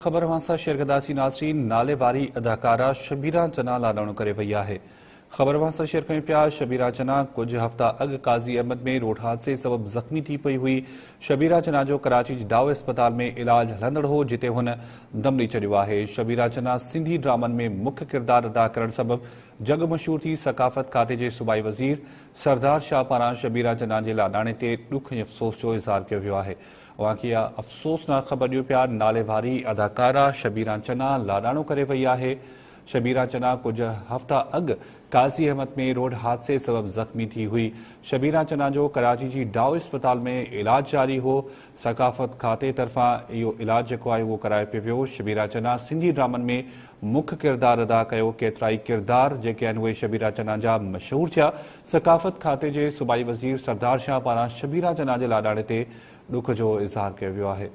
ख़बर वांसा शेरगदासी नासरीन नाले वारी अदाकारा शबीरा चना लालाणो करे वही है। ख़बर वांसा शेर कयूं पिया शबीरा चना कुछ हफ़्ता अॻु काज़ी अहमद में रोड हादसे सबब ज़ख़्मी थी पई हुई। शबीरा चना जो कराची जी डाव अस्पताल में इलाज हलंदड़ हो जिते हुन दम ॾेई छॾियो आहे। शबीरा चना सिंधी ड्रामनि में मुख्य किरदार अदा करण सबब जग मशहूर थी। सकाफ़त खाते जे सूबाई वज़ीर सरदार शाह पारां शबीरा चना जे लाॾाणे ते ॾुख ऐं अफ़सोस जो इज़हार कयो वियो आहे। वाक़िया अफ़सोसनाक ख़बर ॾियो पिया नाले वारी अदाकारा शबीरा चना लाॾाणो करे वही आहे। शबीरा चना कुछ हफ़्ता अॻु काज़ी अहमद में रोड हादसे सबब ज़ख़्मी थी हुई। शबीरा चना जो कराची जी डाव अस्पताल में इलाज जारी हो। सकाफ़त खाते तरफ़ां इहो इलाज जेको आहे उहो करायो पियो वियो। शबीरा चना सिंधी ड्रामनि में मुख्य किरदार अदा कयो। केतिराई किरदार जेके आहिनि उहे शबीरा चना जा मशहूर थिया। सकाफ़त खाते जे सूबाई वज़ीर सरदार शाह पारां शबीरा चना जे लाॾाणे ते ॾुख जो इज़हार कयो वियो आहे।